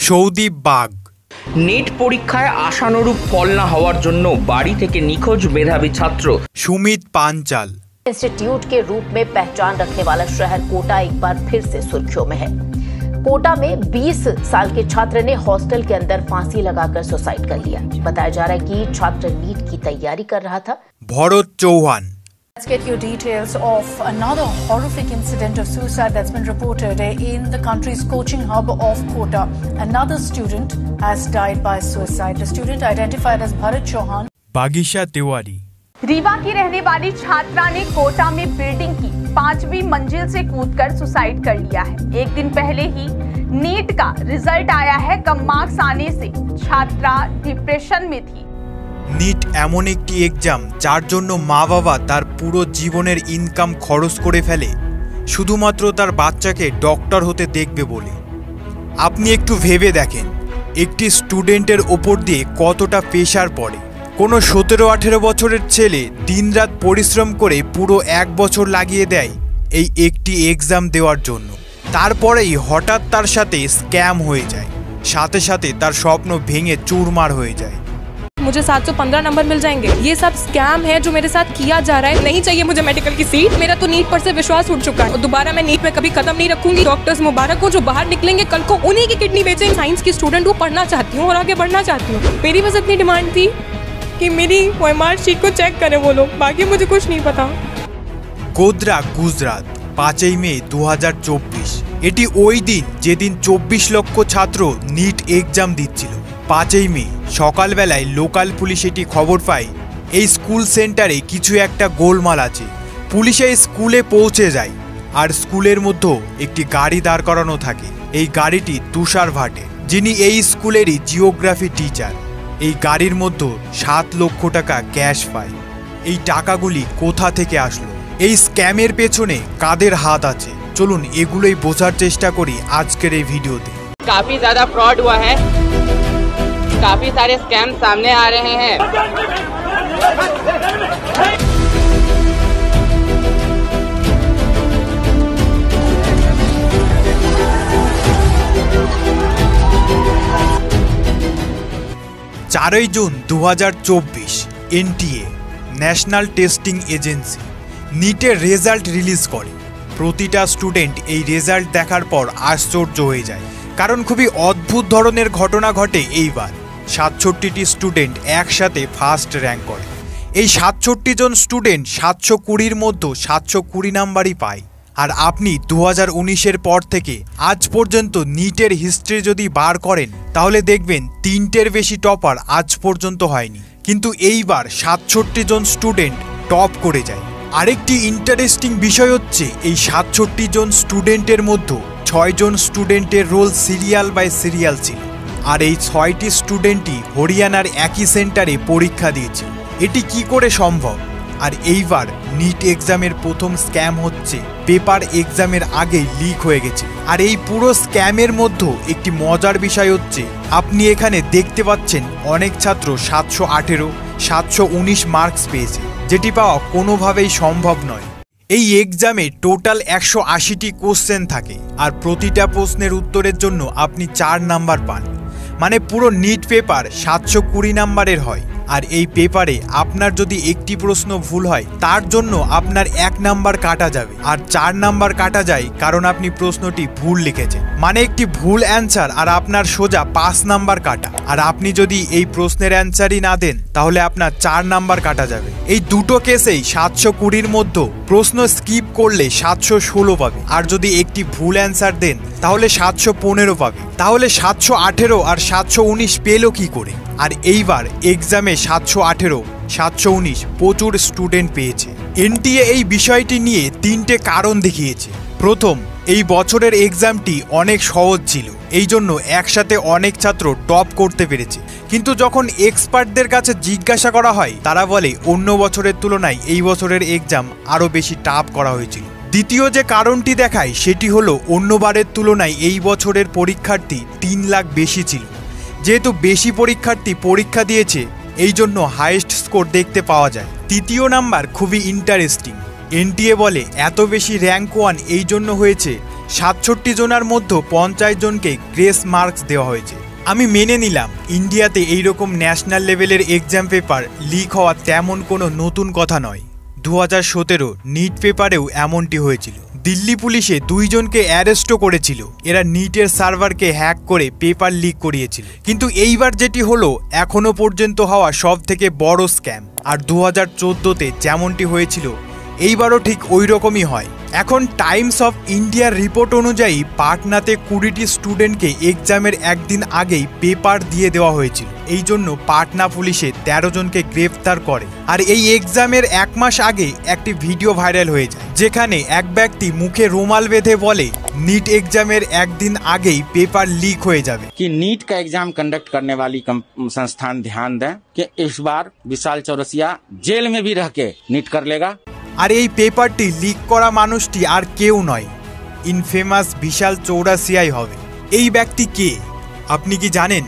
Soudip bug. Net পরীক্ষায় আশানুরূপ ফল না হওয়ার জন্য বাড়ি থেকে নিখোঁজ মেধাবী ছাত্র সুমিত পাঞ্চাল। इंस्टीट्यूट के रूप में पहचान रखने वाला शहर कोटा एक बार फिर से सुर्खियों में है। कोटा में 20 साल के छात्र ने हॉस्टल के अंदर फांसी लगाकर सुसाइड कर लिया। बताया जा रहा है कि छात्र नीट की तैयारी कर रहा था। Bharat Chauhan. Let's get you details of another horrific incident of suicide that's been reported in the country's coaching hub of Kota. Another student has died by suicide. The student identified as Bharat Chauhan. बागीशा Tiwari. Rewa की रहने वाली छात्रा ने कोटा में building की 5वीं मंजिल से कूदकर सुसाइड कर लिया है। एक दिन पहले ही नीट का रिजल्ट आया है। कम मार्क्स आने से छात्रा डिप्रेशन में थी। नीट এমন একটি এক্সাম যার জন্য মা বাবা তার পুরো জীবনের ইনকাম খরচ করে ফেলে শুধুমাত্র তার বাচ্চাকে ডক্টর হতে দেখবে বলে। আপনি একটু ভেবে দেখেন একটি স্টুডেন্টের ওপর দিয়ে কতটা প্রেশার পড়ে। কোনো 17-18 বছরের ছেলে দিনরাত পরিশ্রম করে পুরো 1 বছর লাগিয়ে দেয় এই একটি এক্সাম দেওয়ার জন্য। তারপরেই হঠাৎ তার সাথে স্ক্যাম হয়ে যায়, সাথে সাথে তার স্বপ্ন ভেঙে চুরমার হয়ে যায়। मुझे 715 नंबर मिल जाएंगे। ये सब स्कैम है जो मेरे साथ किया जा रहा है। नहीं चाहिए मुझे मेडिकल की सीट। मेरा तो नीट पर से विश्वास उठ चुका है और दोबारा मैं नीट में कभी कदम नहीं रखूंगी। डॉक्टर्स मुबारक हो जो बाहर निकलेंगे कल को उन्हीं की किडनी बेचेंगे। साइंस की स्टूडेंट हूँ, पढ़ना चाहती हूँ और आगे बढ़ना चाहती हूँ। मेरी बस इतनी डिमांड थी कि मेरी OMR शीट को चेक करें वो लोग, बाकी मुझे कुछ नहीं पता। गोधरा गुजरात 5 মে 2024। এটি ওই দিন যেদিন 24 লক্ষ ছাত্র নীট এক্সাম দিচ্ছিল। 5 মে সকালবেলায় লোকাল পুলিশ এটি খবর পায় এই স্কুল সেন্টারে কিছু একটা গোলমাল আছে। পুলিশ এই স্কুলে পৌঁছে যায় আর স্কুলের মধ্যে একটি গাড়ি দাঁড় করানো থাকে। এই গাড়িটি তুষার ভাটে, যিনি এই স্কুলেরই জিওগ্রাফি টিচার। এই গাড়ির মধ্যে 7 লক্ষ টাকা ক্যাশ পায়। এই টাকাগুলি কোথা থেকে আসলো, এই স্ক্যামের পেছনে কাদের হাত আছে, চলুন এগুলোই বোঝার চেষ্টা করি আজকের এই ভিডিওতে। काफी ज्यादा फ्रॉड हुआ है, काफी सारे स्कैम सामने आ रहे हैं। 4 June 2024 NTA national testing agency নিটের রেজাল্ট রিলিজ করে। প্রতিটা স্টুডেন্ট এই রেজাল্ট দেখার পর আশ্চর্য হয়ে যায়, কারণ খুবই অদ্ভুত ধরনের ঘটনা ঘটে। এইবার 67টি স্টুডেন্ট একসাথে ফার্স্ট র্যাঙ্ক করে। এই 67 জন স্টুডেন্ট 720-র মধ্যে 720 নাম্বারই পায়। আর আপনি 2019-এর পর থেকে আজ পর্যন্ত নিটের হিস্ট্রি যদি বার করেন তাহলে দেখবেন 3টের বেশি টপার আজ পর্যন্ত হয়নি, কিন্তু এইবার 67 জন স্টুডেন্ট টপ করে যায়। আরেকটি ইন্টারেস্টিং বিষয় হচ্ছে এই 67 জন স্টুডেন্টের মধ্যে 6 জন স্টুডেন্টের রোল সিরিয়াল বাই সিরিয়াল ছিল। আর এই 6টি স্টুডেন্টই হরিয়ানার একই সেন্টারে পরীক্ষা দিয়েছিল। এটি কি করে সম্ভব? আর এইবার নিট এক্সামের প্রথম স্ক্যাম হচ্ছে পেপার এক্সামের আগে লিক হয়ে গেছে। আর এই পুরো স্ক্যামের মধ্যে একটি মজার বিষয় হচ্ছে আপনি এখানে দেখতে পাচ্ছেন অনেক ছাত্র 718, 719 মার্কস পেয়েছে, যেটি পাওয়া কোনোভাবেই সম্ভব নয়। এই এক্সামে টোটাল 180টি কোশ্চেন থাকে আর প্রতিটা প্রশ্নের উত্তরের জন্য আপনি 4 নাম্বার পান। মানে পুরো নিট পেপার 720 নাম্বারের হয়। আর এই পেপারে আপনার যদি একটি প্রশ্ন ভুল হয় তার জন্য আপনার 1 নাম্বার কাটা যাবে আর 4 নাম্বার কাটা যায় কারণ আপনি প্রশ্নটি ভুল লিখেছেন। মানে একটি ভুল অ্যান্সার আর আপনার সোজা 5 নাম্বার কাটা। আর আপনি যদি এই প্রশ্নের অ্যান্সারই না দেন তাহলে আপনার 4 নাম্বার কাটা যাবে। এই দুটো কেসেই 720-র মধ্যে প্রশ্ন স্কিপ করলে 716 পাবে, আর যদি একটি ভুল অ্যান্সার দেন তাহলে 715 পাবে। তাহলে 718 আর 719 পেলো কি করে? আর এইবার এক্সামে 718, 719 প্রচুর স্টুডেন্ট পেয়েছে। NTA এই বিষয়টি নিয়ে 3টে কারণ দেখিয়েছে। প্রথম, এই বছরের এক্সামটি অনেক সহজ ছিল, এই জন্য একসাথে অনেক ছাত্র টপ করতে পেরেছে। কিন্তু যখন এক্সপার্টদের কাছে জিজ্ঞাসা করা হয় তারা বলে অন্য বছরের তুলনায় এই বছরের এক্সাম আরও বেশি টাফ করা হয়েছিল। দ্বিতীয় যে কারণটি দেখায় সেটি হলো অন্যবারের তুলনায় এই বছরের পরীক্ষার্থী 3 লাখ বেশি ছিল। যেহেতু বেশি পরীক্ষার্থী পরীক্ষা দিয়েছে এই জন্য হাইয়েস্ট স্কোর দেখতে পাওয়া যায়। তৃতীয় নাম্বার খুবই ইন্টারেস্টিং। NTA বলে এত বেশি র্যাঙ্ক 1 এই জন্য হয়েছে 67 জনের মধ্যে 50 জনকে গ্রেস মার্কস দেওয়া হয়েছে। আমি মেনে নিলাম ইন্ডিয়াতে এইরকম ন্যাশনাল লেভেলের এক্সাম পেপার লিক হওয়া তেমন কোনো নতুন কথা নয়। 2017 নিট পেপারেও এমনটি হয়েছিল। দিল্লি পুলিশে 2 জনকে অ্যারেস্টও করেছিল। এরা নিটের সার্ভারকে হ্যাক করে পেপার লিক করিয়েছিল। কিন্তু এইবার যেটি হলো এখনো পর্যন্ত হওয়া সব থেকে বড় স্ক্যাম। আর 2014তে যেমনটি হয়েছিল এইবারও ঠিক ওই রকমই হয়। এখন টাইমস অফ ইন্ডিয়ার রিপোর্ট অনুযায়ী পাটনাতে 20টি স্টুডেন্টকে এক্সামের একদিন আগেই পেপার দিয়ে দেওয়া হয়েছিল। এই জন্য পাটনা পুলিশে 13 জনকে গ্রেফতার করে। আর এই এক্সামের 1 মাস আগে একটি ভিডিও ভাইরাল হয়ে যায়, যেখানে এক ব্যক্তি মুখে রুমাল বেঁধে বলে नीट एग्जामेर एक दिन आगे ही पेपर लीक हो जावे। कि नीट का एग्जाम कंडक्ट करने वाली संस्थान ध्यान दें कि इस बार विशाल चौरसिया जेल में भी रह के नीट कर लेगा। আর এই পেপারটি লিক করা মানুষটি আর কেউ নয়, ইনফেমাস বিশাল চৌরাসিয়াই হবে। এই ব্যক্তি কে আপনি কি জানেন?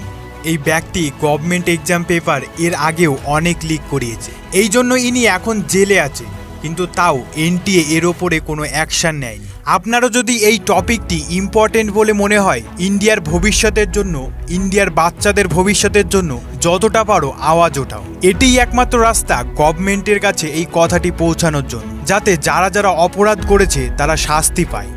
এই ব্যক্তি গভর্নমেন্ট এক্সাম পেপার এর আগেও অনেক লিক করিয়েছে, এই জন্য ইনি এখন জেলে আছে। কিন্তু তাও এনটিএ এর ওপরে কোনো অ্যাকশন নেয়নি। আপনারও যদি এই টপিকটি ইম্পর্টেন্ট বলে মনে হয়, ইন্ডিয়ার ভবিষ্যতের জন্য, ইন্ডিয়ার বাচ্চাদের ভবিষ্যতের জন্য যতটা পারো আওয়াজ ওঠাও। এটিই একমাত্র রাস্তা গভর্নমেন্টের কাছে এই কথাটি পৌঁছানোর জন্য, যাতে যারা যারা অপরাধ করেছে তারা শাস্তি পায়।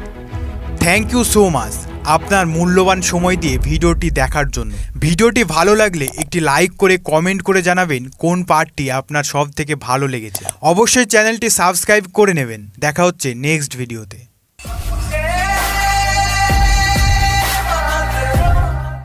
থ্যাংক ইউ সো মাচ আপনার মূল্যবান সময় দিয়ে ভিডিওটি দেখার জন্য। ভিডিওটি ভালো লাগলে একটি লাইক করে কমেন্ট করে জানাবেন কোন পার্টটি আপনার সব থেকে ভালো লেগেছে। অবশ্যই চ্যানেলটি সাবস্ক্রাইব করে নেবেন। দেখা হচ্ছে নেক্সট ভিডিওতে।